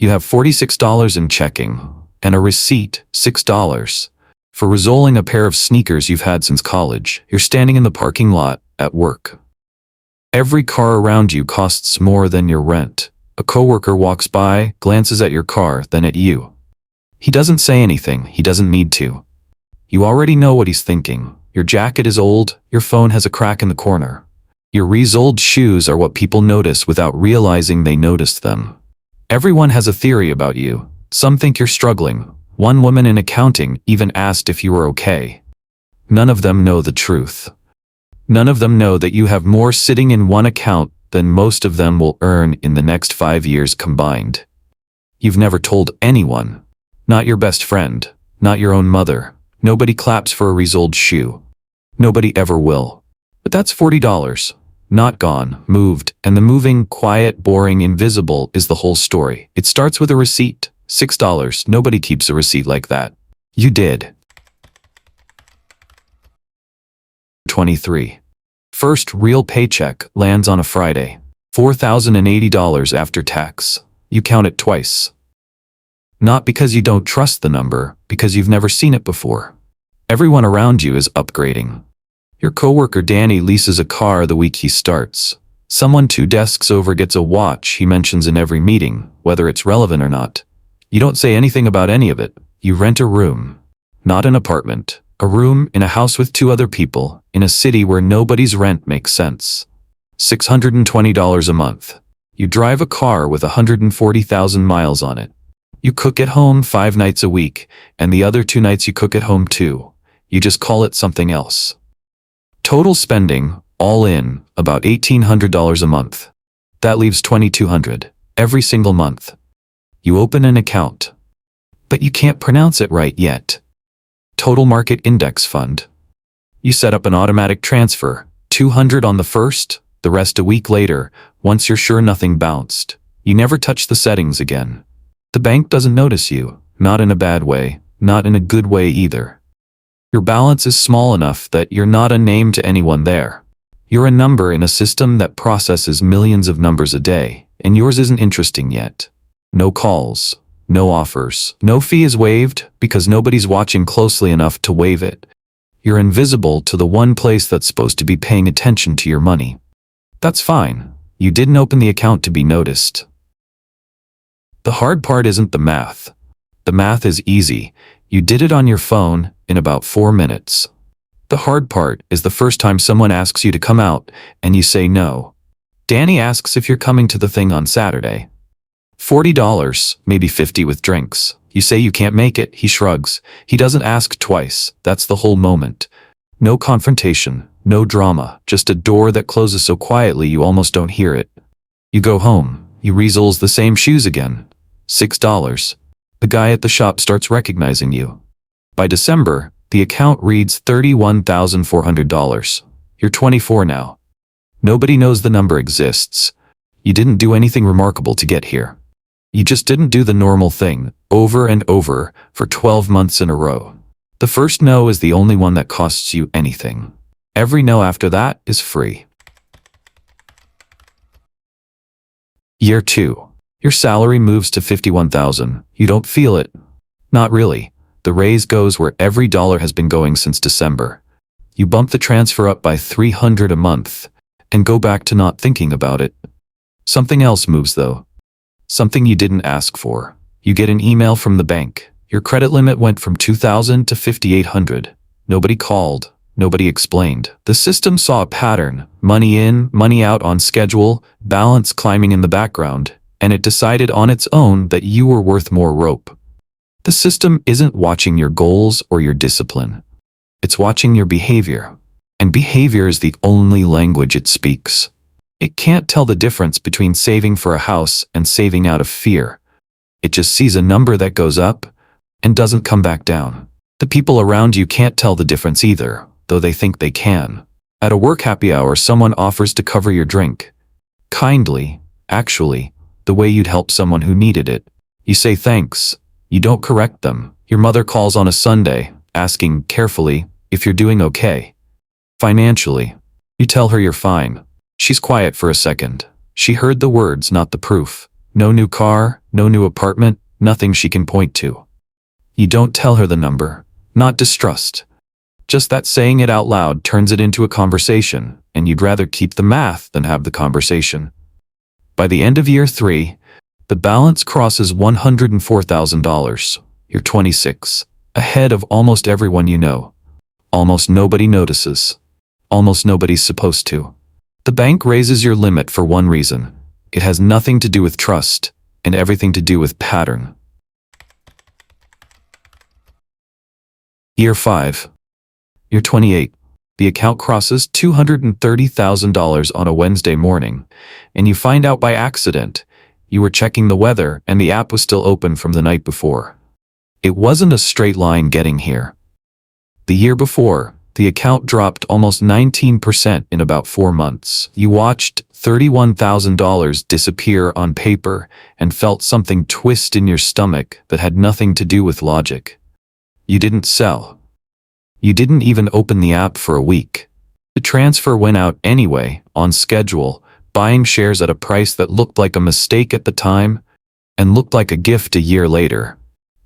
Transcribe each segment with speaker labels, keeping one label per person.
Speaker 1: You have $46 in checking, and a receipt, $6, for resoling a pair of sneakers you've had since college. You're standing in the parking lot at work. Every car around you costs more than your rent. A coworker walks by, glances at your car, then at you. He doesn't say anything, he doesn't need to. You already know what he's thinking. Your jacket is old, your phone has a crack in the corner. Your resoled shoes are what people notice without realizing they noticed them. Everyone has a theory about you. Some think you're struggling. One woman in accounting even asked if you were okay. None of them know the truth. None of them know that you have more sitting in one account than most of them will earn in the next 5 years combined. You've never told anyone. Not your best friend. Not your own mother. Nobody claps for a resoled shoe. Nobody ever will. But that's $40. Not gone, moved, and the moving, quiet, boring, invisible is the whole story. It starts with a receipt, $6. Nobody keeps a receipt like that. You did. 23. First real paycheck lands on a Friday. $4,080 after tax. You count it twice. Not because you don't trust the number, because you've never seen it before. Everyone around you is upgrading. Your coworker Danny leases a car the week he starts. Someone 2 desks over gets a watch he mentions in every meeting, whether it's relevant or not. You don't say anything about any of it. You rent a room. Not an apartment. A room in a house with 2 other people, in a city where nobody's rent makes sense. $620 a month. You drive a car with 140,000 miles on it. You cook at home 5 nights a week, and the other 2 nights you cook at home too. You just call it something else. Total spending, all in, about $1,800 a month. That leaves $2,200 every single month. You open an account. But you can't pronounce it right yet. Total Market Index Fund. You set up an automatic transfer, $200 on the first, the rest a week later, once you're sure nothing bounced. You never touch the settings again. The bank doesn't notice you, not in a bad way, not in a good way either. Your balance is small enough that you're not a name to anyone there. You're a number in a system that processes millions of numbers a day, and yours isn't interesting yet. No calls, no offers, no fee is waived because nobody's watching closely enough to waive it. You're invisible to the one place that's supposed to be paying attention to your money. That's fine. You didn't open the account to be noticed. The hard part isn't the math. The math is easy. You did it on your phone in about 4 minutes. The hard part is the first time someone asks you to come out and you say no. Danny asks if you're coming to the thing on Saturday. $40, maybe $50 with drinks. You say you can't make it, he shrugs. He doesn't ask twice, that's the whole moment. No confrontation, no drama, just a door that closes so quietly you almost don't hear it. You go home, he resoles the same shoes again. $6. The guy at the shop starts recognizing you. By December, the account reads $31,400. You're 24 now. Nobody knows the number exists. You didn't do anything remarkable to get here. You just didn't do the normal thing, over and over, for 12 months in a row. The first no is the only one that costs you anything. Every no after that is free. Year 2. Your salary moves to $51,000. You don't feel it. Not really. The raise goes where every dollar has been going since December. You bump the transfer up by $300 a month, and go back to not thinking about it. Something else moves though. Something you didn't ask for. You get an email from the bank. Your credit limit went from $2,000 to $5,800. Nobody called. Nobody explained. The system saw a pattern. Money in, money out on schedule, balance climbing in the background, and it decided on its own that you were worth more rope. The system isn't watching your goals or your discipline. It's watching your behavior. And behavior is the only language it speaks. It can't tell the difference between saving for a house and saving out of fear. It just sees a number that goes up and doesn't come back down. The people around you can't tell the difference either, though they think they can. At a work happy hour, someone offers to cover your drink. Kindly, actually, the way you'd help someone who needed it. You say thanks. You don't correct them. Your mother calls on a Sunday, asking carefully if you're doing okay. Financially, you tell her you're fine. She's quiet for a second. She heard the words, not the proof. No new car, no new apartment, nothing she can point to. You don't tell her the number, not distrust. Just that saying it out loud turns it into a conversation, and you'd rather keep the math than have the conversation. By the end of year 3, the balance crosses $104,000. You're 26, ahead of almost everyone you know. Almost nobody notices. Almost nobody's supposed to. The bank raises your limit for one reason. It has nothing to do with trust, and everything to do with pattern. Year 5. You're 28. The account crosses $230,000 on a Wednesday morning, and you find out by accident. You were checking the weather and the app was still open from the night before. It wasn't a straight line getting here. The year before, the account dropped almost 19% in about 4 months. You watched $31,000 disappear on paper and felt something twist in your stomach that had nothing to do with logic. You didn't sell. You didn't even open the app for a week. The transfer went out anyway, on schedule, buying shares at a price that looked like a mistake at the time and looked like a gift a year later.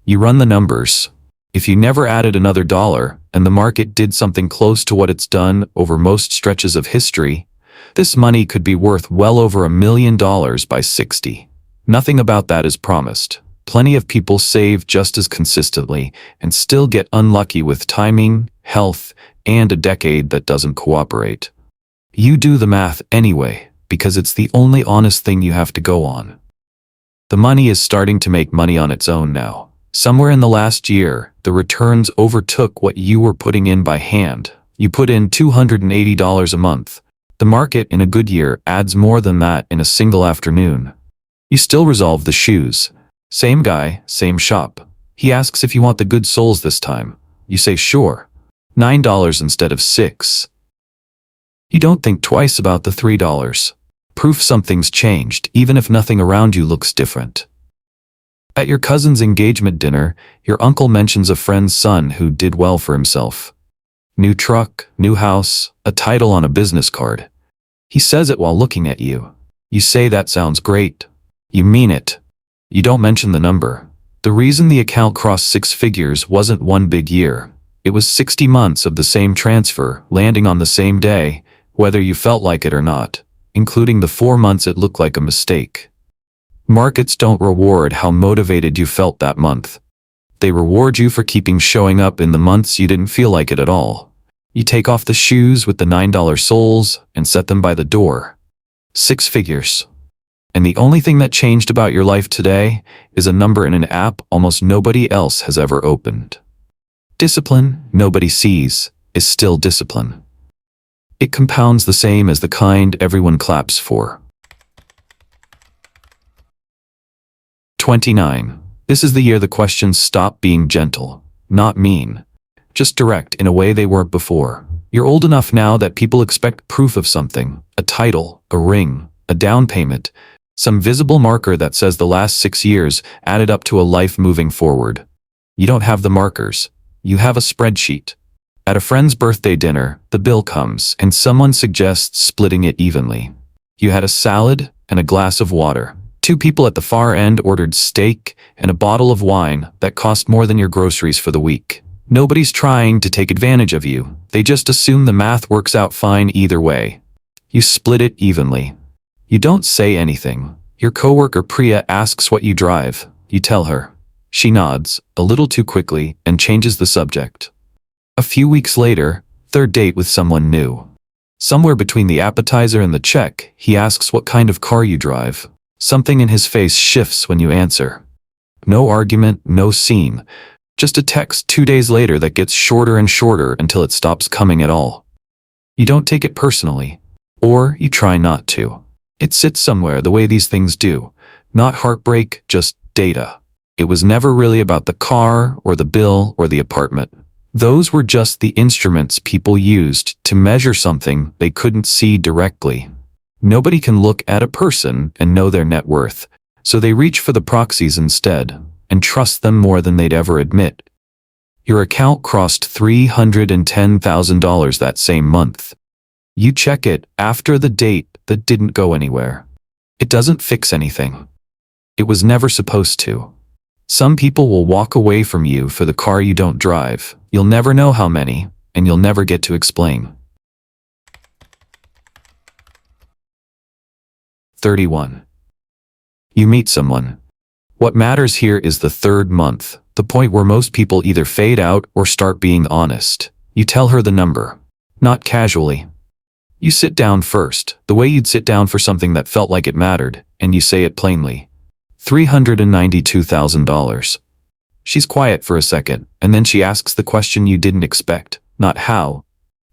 Speaker 1: You run the numbers. If you never added another dollar and the market did something close to what it's done over most stretches of history, this money could be worth well over $1 million by 60. Nothing about that is promised. Plenty of people save just as consistently and still get unlucky with timing, health, and a decade that doesn't cooperate. You do the math anyway, because it's the only honest thing you have to go on. The money is starting to make money on its own now. Somewhere in the last year, the returns overtook what you were putting in by hand. You put in $280 a month. The market in a good year adds more than that in a single afternoon. You still resolve the shoes. Same guy, same shop. He asks if you want the good soles this time. You say sure. $9 instead of $6. You don't think twice about the $3. Proof something's changed, even if nothing around you looks different. At your cousin's engagement dinner, your uncle mentions a friend's son who did well for himself. New truck, new house, a title on a business card. He says it while looking at you. You say that sounds great. You mean it. You don't mention the number. The reason the account crossed 6 figures wasn't one big year. It was 60 months of the same transfer, landing on the same day, whether you felt like it or not, including the 4 months it looked like a mistake. Markets don't reward how motivated you felt that month. They reward you for keeping showing up in the months you didn't feel like it at all. You take off the shoes with the $9 soles and set them by the door. 6 figures. And the only thing that changed about your life today is a number in an app almost nobody else has ever opened. Discipline nobody sees is still discipline. It compounds the same as the kind everyone claps for. 29. This is the year the questions stop being gentle, not mean, just direct in a way they weren't before. You're old enough now that people expect proof of something, a title, a ring, a down payment, some visible marker that says the last 6 years added up to a life moving forward. You don't have the markers. You have a spreadsheet. At a friend's birthday dinner, the bill comes and someone suggests splitting it evenly. You had a salad and a glass of water. 2 people at the far end ordered steak and a bottle of wine that cost more than your groceries for the week. Nobody's trying to take advantage of you. They just assume the math works out fine either way. You split it evenly. You don't say anything. Your coworker Priya asks what you drive. You tell her. She nods, a little too quickly, and changes the subject. A few weeks later, 3rd date with someone new. Somewhere between the appetizer and the check, he asks what kind of car you drive. Something in his face shifts when you answer. No argument, no scene. Just a text 2 days later that gets shorter and shorter until it stops coming at all. You don't take it personally. Or you try not to. It sits somewhere the way these things do. Not heartbreak, just data. It was never really about the car or the bill or the apartment. Those were just the instruments people used to measure something they couldn't see directly. Nobody can look at a person and know their net worth, so they reach for the proxies instead and trust them more than they'd ever admit. Your account crossed $310,000 that same month. You check it after the date that didn't go anywhere. It doesn't fix anything. It was never supposed to. Some people will walk away from you for the car you don't drive. You'll never know how many, and you'll never get to explain. 31. You meet someone. What matters here is the third month, the point where most people either fade out or start being honest. You tell her the number. Not casually. You sit down first, the way you'd sit down for something that felt like it mattered, and you say it plainly. $392,000. She's quiet for a second, and then she asks the question you didn't expect. Not how,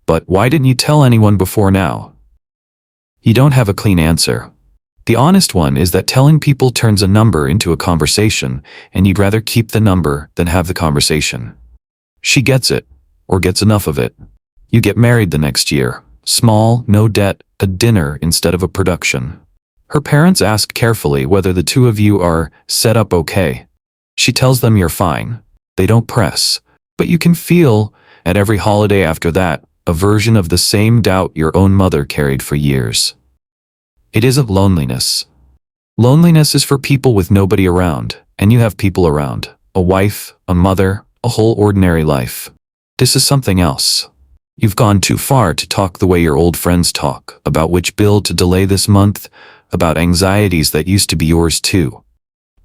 Speaker 1: but why didn't you tell anyone before now? You don't have a clean answer. The honest one is that telling people turns a number into a conversation, and you'd rather keep the number than have the conversation. She gets it, or gets enough of it. You get married the next year. Small, no debt, a dinner instead of a production. Her parents ask carefully whether the two of you are set up okay. She tells them you're fine. They don't press. But you can feel, at every holiday after that, a version of the same doubt your own mother carried for years. It isn't loneliness. Loneliness is for people with nobody around, and you have people around. A wife, a mother, a whole ordinary life. This is something else. You've gone too far to talk the way your old friends talk, about which bill to delay this month, about anxieties that used to be yours too.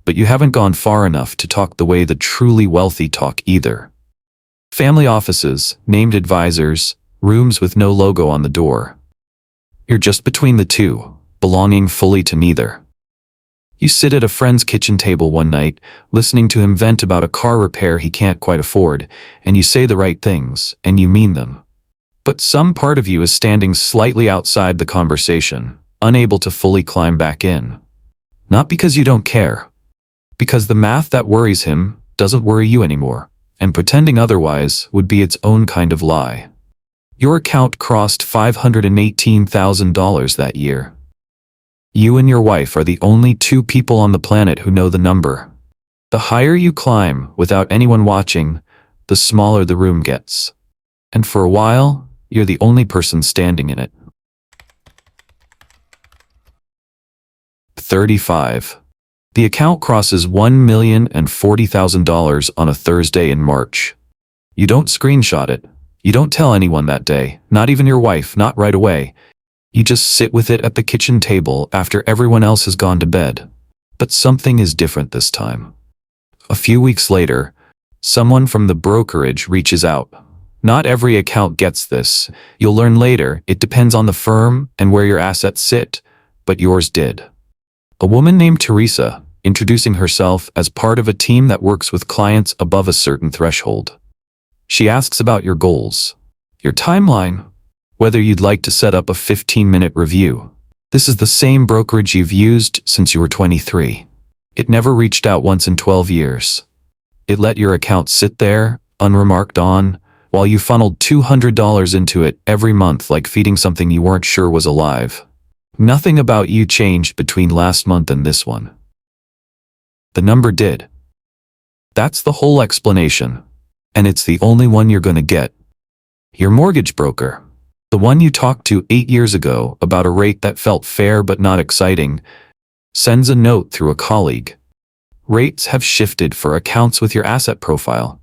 Speaker 1: But you haven't gone far enough to talk the way the truly wealthy talk either. Family offices, named advisors, rooms with no logo on the door. You're just between the two, belonging fully to neither. You sit at a friend's kitchen table one night, listening to him vent about a car repair he can't quite afford, and you say the right things, and you mean them. But some part of you is standing slightly outside the conversation, unable to fully climb back in. Not because you don't care. Because the math that worries him doesn't worry you anymore, and pretending otherwise would be its own kind of lie. Your account crossed $518,000 that year. You and your wife are the only two people on the planet who know the number. The higher you climb without anyone watching, the smaller the room gets. And for a while, you're the only person standing in it. 35. The account crosses $1,040,000 on a Thursday in March. You don't screenshot it. You don't tell anyone that day, not even your wife, not right away. You just sit with it at the kitchen table after everyone else has gone to bed. But something is different this time. A few weeks later, someone from the brokerage reaches out. Not every account gets this. You'll learn later, it depends on the firm and where your assets sit, but yours did. A woman named Teresa, introducing herself as part of a team that works with clients above a certain threshold. She asks about your goals, your timeline, whether you'd like to set up a 15-minute review. This is the same brokerage you've used since you were 23. It never reached out once in 12 years. It let your account sit there, unremarked on, while you funneled $200 into it every month like feeding something you weren't sure was alive. Nothing about you changed between last month and this one. The number did. That's the whole explanation. And it's the only one you're going to get. Your mortgage broker, the one you talked to 8 years ago about a rate that felt fair but not exciting, sends a note through a colleague. Rates have shifted for accounts with your asset profile.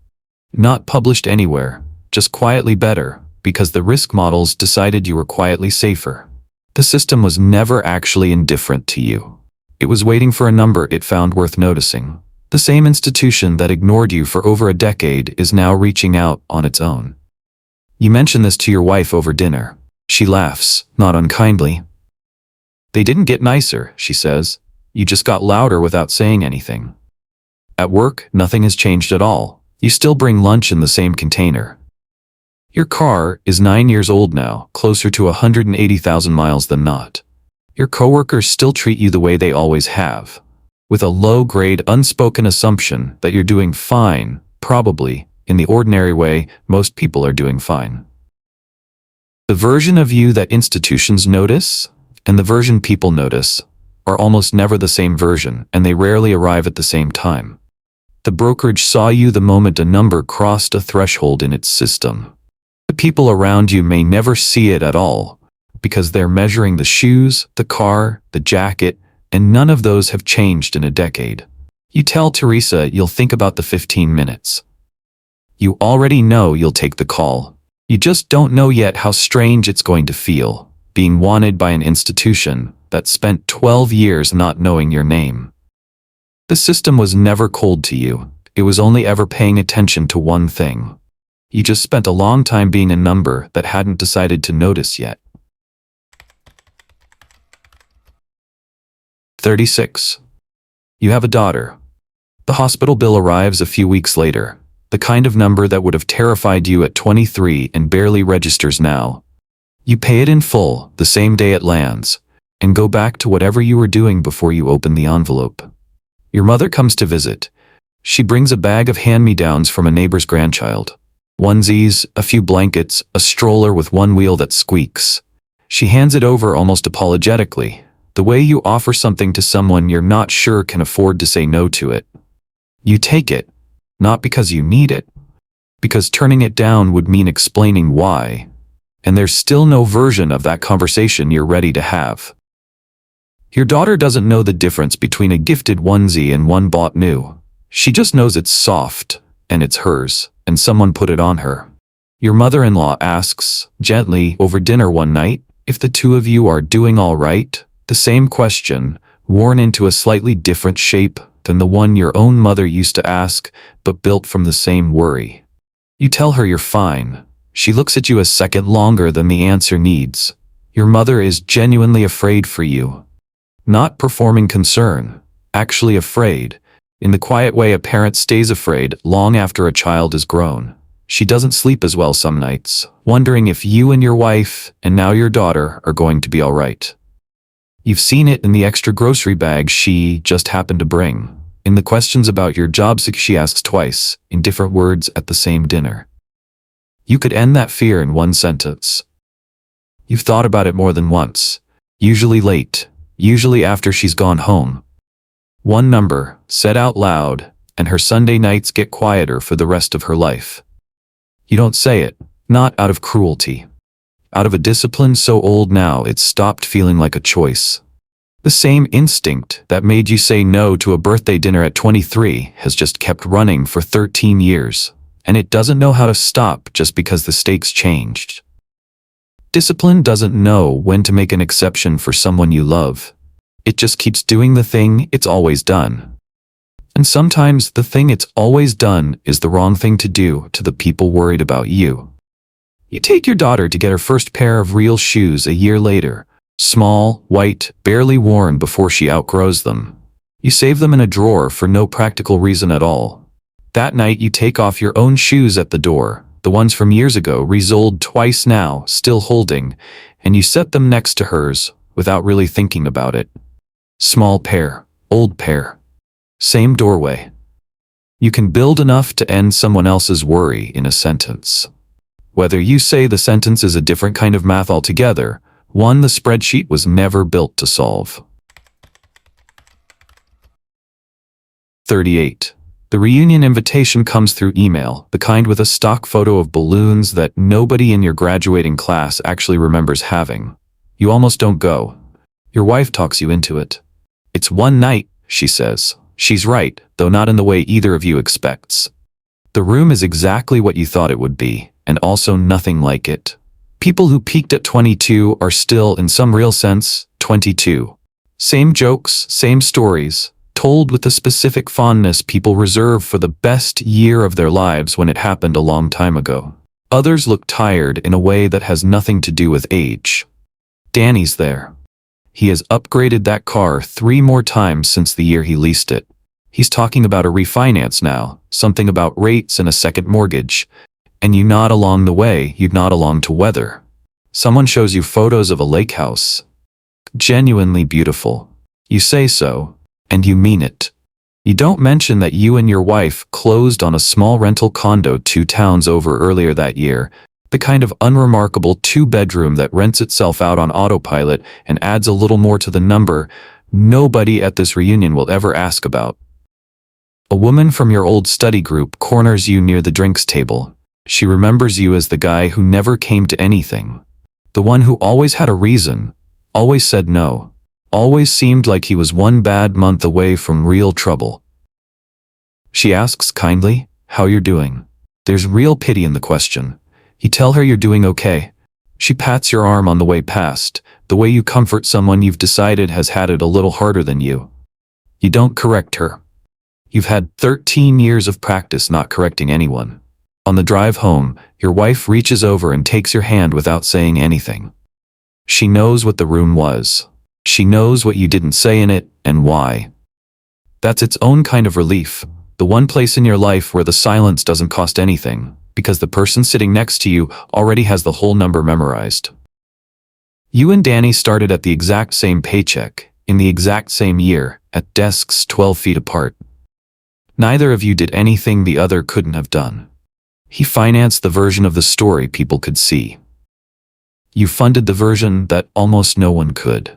Speaker 1: Not published anywhere, just quietly better, because the risk models decided you were quietly safer. The system was never actually indifferent to you. It was waiting for a number it found worth noticing. The same institution that ignored you for over a decade is now reaching out on its own. You mention this to your wife over dinner. She laughs, not unkindly. They didn't get nicer, she says. You just got louder without saying anything. At work, nothing has changed at all. You still bring lunch in the same container. Your car is 9 years old now, closer to 180,000 miles than not. Your coworkers still treat you the way they always have, with a low-grade unspoken assumption that you're doing fine, probably, in the ordinary way most people are doing fine. The version of you that institutions notice, and the version people notice, are almost never the same version, and they rarely arrive at the same time. The brokerage saw you the moment a number crossed a threshold in its system. The people around you may never see it at all, because they're measuring the shoes, the car, the jacket, and none of those have changed in a decade. You tell Teresa you'll think about the 15 minutes. You already know you'll take the call. You just don't know yet how strange it's going to feel, being wanted by an institution that spent 12 years not knowing your name. The system was never cold to you. It was only ever paying attention to one thing. You just spent a long time being a number that hadn't decided to notice yet. 36. You have a daughter. The hospital bill arrives a few weeks later, the kind of number that would have terrified you at 23 and barely registers now. You pay it in full the same day it lands, and go back to whatever you were doing before you open the envelope. Your mother comes to visit. She brings a bag of hand-me-downs from a neighbor's grandchild. Onesies, a few blankets, a stroller with one wheel that squeaks. She hands it over almost apologetically, the way you offer something to someone you're not sure can afford to say no to it. You take it, not because you need it, because turning it down would mean explaining why, and there's still no version of that conversation you're ready to have. Your daughter doesn't know the difference between a gifted onesie and one bought new. She just knows it's soft, and it's hers, and someone put it on her. Your mother-in-law asks, gently, over dinner one night, if the two of you are doing all right, the same question, worn into a slightly different shape than the one your own mother used to ask, but built from the same worry. You tell her you're fine. She looks at you a second longer than the answer needs. Your mother is genuinely afraid for you. Not performing concern, actually afraid, in the quiet way a parent stays afraid long after a child is grown. She doesn't sleep as well some nights, wondering if you and your wife, and now your daughter, are going to be all right. You've seen it in the extra grocery bag she just happened to bring, in the questions about your job she asks twice, in different words at the same dinner. You could end that fear in one sentence. You've thought about it more than once, usually late, usually after she's gone home. One number, said out loud, and her Sunday nights get quieter for the rest of her life. You don't say it, not out of cruelty. Out of a discipline so old now it's stopped feeling like a choice. The same instinct that made you say no to a birthday dinner at 23 has just kept running for 13 years, and it doesn't know how to stop just because the stakes changed. Discipline doesn't know when to make an exception for someone you love. It just keeps doing the thing it's always done. And sometimes the thing it's always done is the wrong thing to do to the people worried about you. You take your daughter to get her first pair of real shoes a year later, small, white, barely worn before she outgrows them. You save them in a drawer for no practical reason at all. That night you take off your own shoes at the door, the ones from years ago resoled twice now, still holding, and you set them next to hers without really thinking about it. Small pair, old pair. Same doorway. You can build enough to end someone else's worry in a sentence. Whether you say the sentence is a different kind of math altogether, one the spreadsheet was never built to solve. 38. The reunion invitation comes through email, the kind with a stock photo of balloons that nobody in your graduating class actually remembers having. You almost don't go. Your wife talks you into it. It's one night, she says. She's right, though not in the way either of you expects. The room is exactly what you thought it would be, and also nothing like it. People who peaked at 22 are still, in some real sense, 22. Same jokes, same stories, told with the specific fondness people reserve for the best year of their lives when it happened a long time ago. Others look tired in a way that has nothing to do with age. Danny's there. He has upgraded that car 3 more times since the year he leased it. He's talking about a refinance now, something about rates and a second mortgage. And you nod along the way, you nod along to weather. Someone shows you photos of a lake house. Genuinely beautiful. You say so, and you mean it. You don't mention that you and your wife closed on a small rental condo 2 towns over earlier that year, the kind of unremarkable 2-bedroom that rents itself out on autopilot and adds a little more to the number nobody at this reunion will ever ask about. A woman from your old study group corners you near the drinks table. She remembers you as the guy who never came to anything. The one who always had a reason, always said no, Always seemed like he was one bad month away from real trouble. She asks kindly, "How you're doing?" There's real pity in the question. You tell her you're doing okay. She pats your arm on the way past, the way you comfort someone you've decided has had it a little harder than you. You don't correct her. You've had 13 years of practice not correcting anyone. On the drive home, your wife reaches over and takes your hand without saying anything. She knows what the room was. She knows what you didn't say in it and why. That's its own kind of relief, the one place in your life where the silence doesn't cost anything, because the person sitting next to you already has the whole number memorized. You and Danny started at the exact same paycheck, in the exact same year, at desks 12 feet apart. Neither of you did anything the other couldn't have done. He financed the version of the story people could see. You funded the version that almost no one could.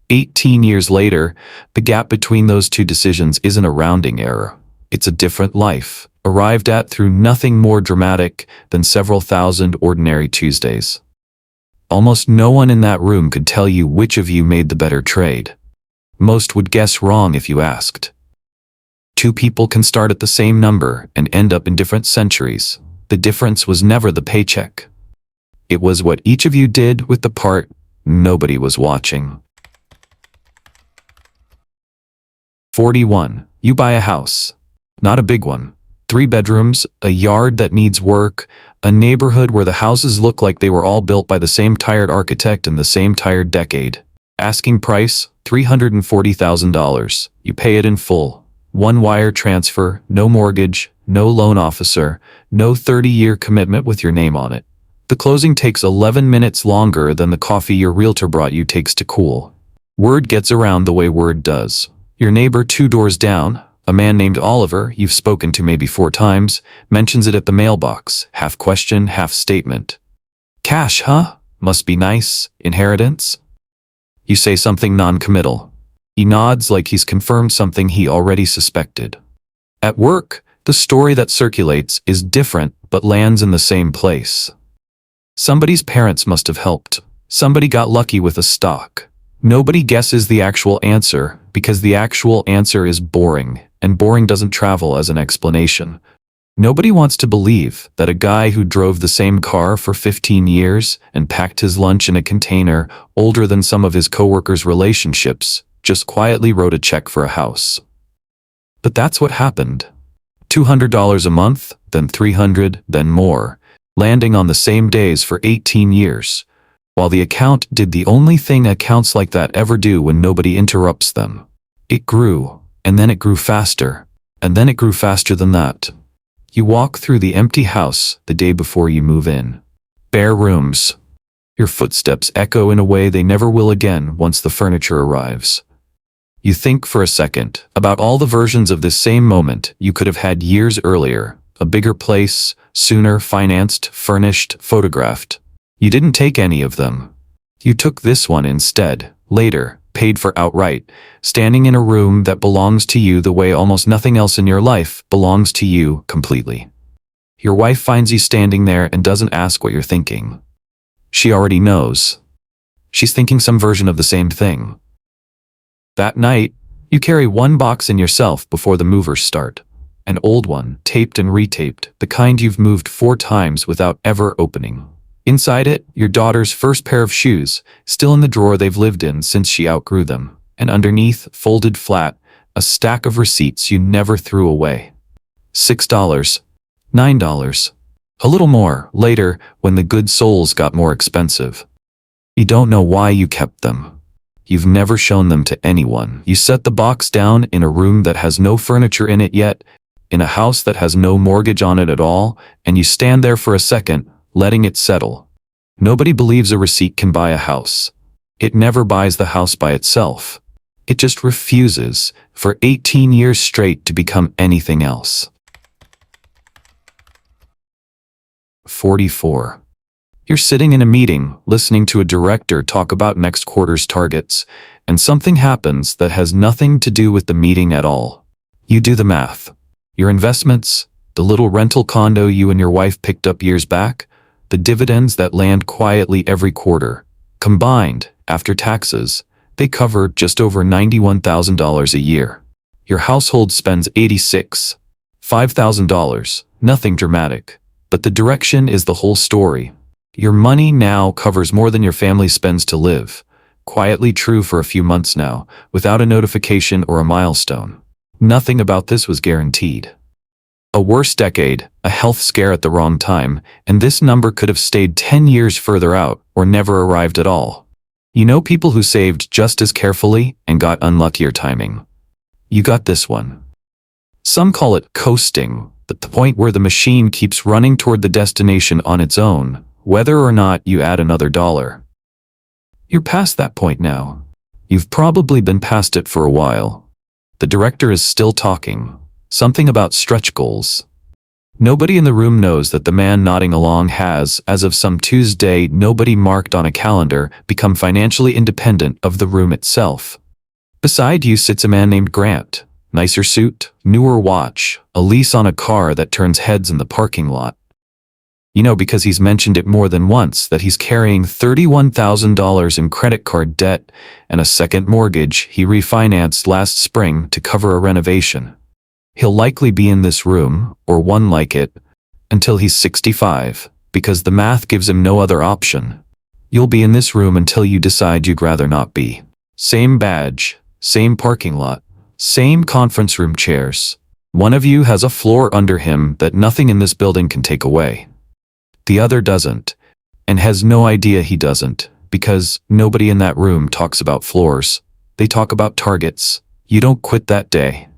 Speaker 1: 18 years later, the gap between those two decisions isn't a rounding error. It's a different life, arrived at through nothing more dramatic than several thousand ordinary Tuesdays. Almost no one in that room could tell you which of you made the better trade. Most would guess wrong if you asked. Two people can start at the same number and end up in different centuries. The difference was never the paycheck. It was what each of you did with the part nobody was watching. 41. You buy a house. Not a big one. 3 bedrooms, a yard that needs work, a neighborhood where the houses look like they were all built by the same tired architect in the same tired decade. Asking price, $340,000. You pay it in full. One wire transfer, no mortgage, no loan officer, no 30-year commitment with your name on it. The closing takes 11 minutes longer than the coffee your realtor brought you takes to cool. Word gets around the way word does. Your neighbor 2 doors down, a man named Oliver you've spoken to maybe 4 times, mentions it at the mailbox, half question, half statement. Cash, huh? Must be nice. Inheritance? You say something non-committal. He nods like he's confirmed something he already suspected. At work, the story that circulates is different but lands in the same place. Somebody's parents must have helped. Somebody got lucky with a stock. Nobody guesses the actual answer because the actual answer is boring, and boring doesn't travel as an explanation. Nobody wants to believe that a guy who drove the same car for 15 years and packed his lunch in a container, older than some of his coworkers' relationships, just quietly wrote a check for a house. But that's what happened. $200 a month, then $300, then more, landing on the same days for 18 years. While the account did the only thing accounts like that ever do when nobody interrupts them. It grew, and then it grew faster, and then it grew faster than that. You walk through the empty house the day before you move in. Bare rooms. Your footsteps echo in a way they never will again once the furniture arrives. You think for a second about all the versions of this same moment you could have had years earlier, a bigger place, sooner, financed, furnished, photographed. You didn't take any of them. You took this one instead, later, paid for outright, standing in a room that belongs to you the way almost nothing else in your life belongs to you completely. Your wife finds you standing there and doesn't ask what you're thinking. She already knows. She's thinking some version of the same thing. That night, you carry one box in yourself before the movers start. An old one, taped and retaped, the kind you've moved 4 times without ever opening. Inside it, your daughter's first pair of shoes, still in the drawer they've lived in since she outgrew them, and underneath, folded flat, a stack of receipts you never threw away. $6, $9, a little more, later, when the good souls got more expensive. You don't know why you kept them. You've never shown them to anyone. You set the box down in a room that has no furniture in it yet, in a house that has no mortgage on it at all, and you stand there for a second, letting it settle. Nobody believes a receipt can buy a house. It never buys the house by itself. It just refuses, for 18 years straight, to become anything else. 44. You're sitting in a meeting, listening to a director talk about next quarter's targets, and something happens that has nothing to do with the meeting at all. You do the math. Your investments, the little rental condo you and your wife picked up years back, the dividends that land quietly every quarter, combined, after taxes, They cover just over $91,000 a year. Your household spends $86,500. Nothing dramatic. But the direction is the whole story. Your money now covers more than your family spends to live. Quietly true for a few months now, without a notification or a milestone. Nothing about this was guaranteed. A worse decade, a health scare at the wrong time, and this number could have stayed 10 years further out or never arrived at all. You know people who saved just as carefully and got unluckier timing. You got this one. Some call it coasting, but the point where the machine keeps running toward the destination on its own, whether or not you add another dollar. You're past that point now. You've probably been past it for a while. The director is still talking. Something about stretch goals. Nobody in the room knows that the man nodding along has, as of some Tuesday nobody marked on a calendar, become financially independent of the room itself. Beside you sits a man named Grant. Nicer suit, newer watch, a lease on a car that turns heads in the parking lot. You know because he's mentioned it more than once that he's carrying $31,000 in credit card debt and a second mortgage he refinanced last spring to cover a renovation. He'll likely be in this room, or one like it, until he's 65, because the math gives him no other option. You'll be in this room until you decide you'd rather not be. Same badge, same parking lot, same conference room chairs. One of you has a floor under him that nothing in this building can take away. The other doesn't, and has no idea he doesn't, because nobody in that room talks about floors. They talk about targets. You don't quit that day.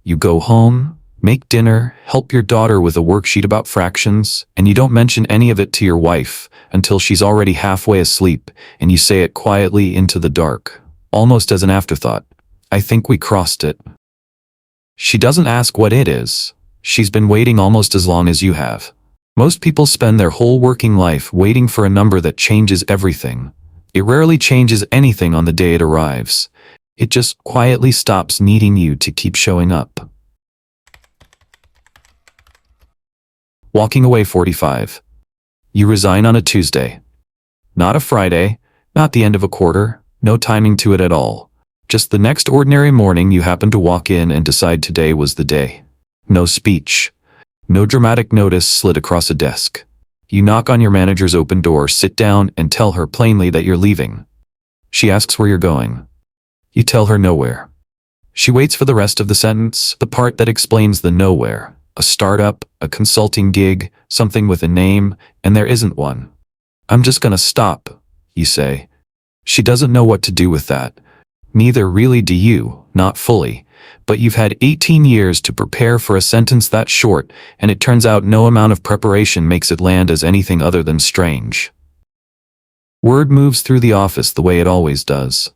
Speaker 1: You go home, make dinner, help your daughter with a worksheet about fractions, and you don't mention any of it to your wife until she's already halfway asleep, and you say it quietly into the dark, almost as an afterthought. I think we crossed it. She doesn't ask what it is. She's been waiting almost as long as you have. Most people spend their whole working life waiting for a number that changes everything. It rarely changes anything on the day it arrives. It just quietly stops needing you to keep showing up. Walking away 45. You resign on a Tuesday. Not a Friday, not the end of a quarter, no timing to it at all. Just the next ordinary morning you happen to walk in and decide today was the day. No speech. No dramatic notice slid across a desk. You knock on your manager's open door, sit down, and tell her plainly that you're leaving. She asks where you're going. You tell her nowhere. She waits for the rest of the sentence, the part that explains the nowhere. A startup, a consulting gig, something with a name, and there isn't one. I'm just gonna stop, you say. She doesn't know what to do with that. Neither really do you, not fully. But you've had 18 years to prepare for a sentence that short, and it turns out no amount of preparation makes it land as anything other than strange. Word moves through the office the way it always does.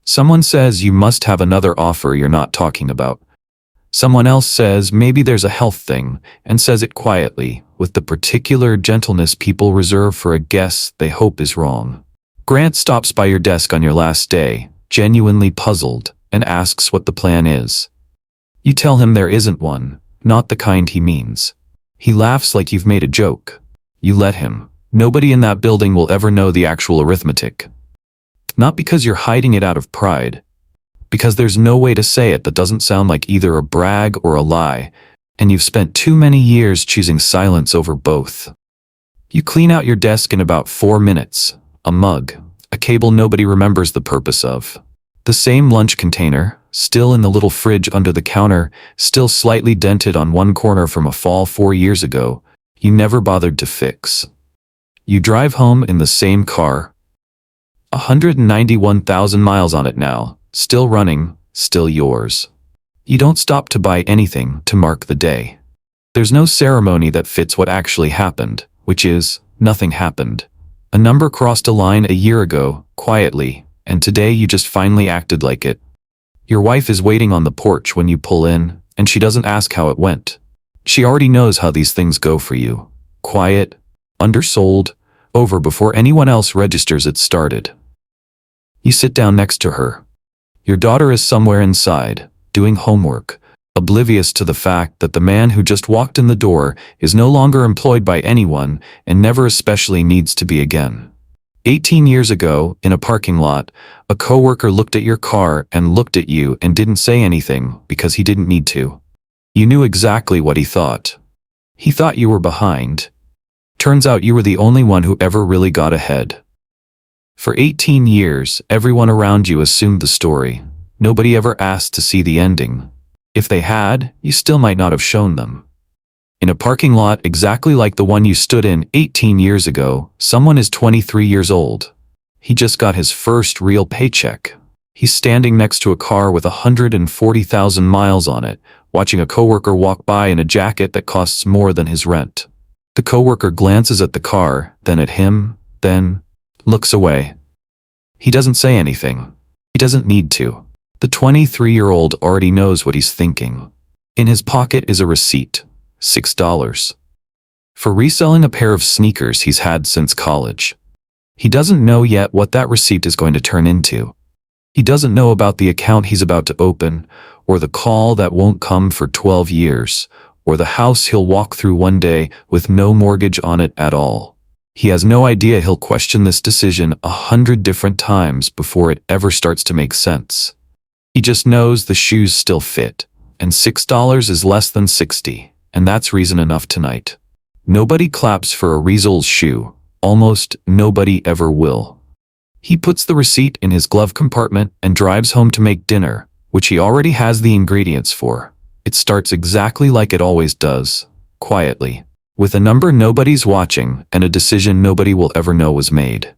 Speaker 1: Someone says you must have another offer you're not talking about. Someone else says maybe there's a health thing, and says it quietly, with the particular gentleness people reserve for a guess they hope is wrong. Grant stops by your desk on your last day, genuinely puzzled, and asks what the plan is. You tell him there isn't one, not the kind he means. He laughs like you've made a joke. You let him. Nobody in that building will ever know the actual arithmetic. Not because you're hiding it out of pride, because there's no way to say it that doesn't sound like either a brag or a lie, and you've spent too many years choosing silence over both. You clean out your desk in about 4 minutes. A mug, a cable nobody remembers the purpose of. The same lunch container, still in the little fridge under the counter, still slightly dented on one corner from a fall 4 years ago, you never bothered to fix. You drive home in the same car. 191,000 miles on it now, still running, still yours. You don't stop to buy anything to mark the day. There's no ceremony that fits what actually happened, which is, nothing happened. A number crossed a line a year ago, quietly, and today you just finally acted like it. Your wife is waiting on the porch when you pull in, and she doesn't ask how it went. She already knows how these things go for you. Quiet, undersold, over before anyone else registers it started. You sit down next to her. Your daughter is somewhere inside, doing homework, oblivious to the fact that the man who just walked in the door is no longer employed by anyone and never especially needs to be again. 18 years ago, in a parking lot, a coworker looked at your car and looked at you and didn't say anything because he didn't need to. You knew exactly what he thought. He thought you were behind. Turns out you were the only one who ever really got ahead. For 18 years, everyone around you assumed the story. Nobody ever asked to see the ending. If they had, you still might not have shown them. In a parking lot exactly like the one you stood in 18 years ago, someone is 23 years old. He just got his first real paycheck. He's standing next to a car with 140,000 miles on it, watching a coworker walk by in a jacket that costs more than his rent. The coworker glances at the car, then at him, then looks away. He doesn't say anything. He doesn't need to. The 23-year-old already knows what he's thinking. In his pocket is a receipt, $6. For reselling a pair of sneakers he's had since college. He doesn't know yet what that receipt is going to turn into. He doesn't know about the account he's about to open, or the call that won't come for 12 years, or the house he'll walk through one day with no mortgage on it at all. He has no idea he'll question this decision 100 different times before it ever starts to make sense. He just knows the shoes still fit, and $6 is less than 60, and that's reason enough tonight. Nobody claps for a resold shoe. Almost nobody ever will. He puts the receipt in his glove compartment and drives home to make dinner, which he already has the ingredients for. It starts exactly like it always does, quietly, with a number nobody's watching and a decision nobody will ever know was made.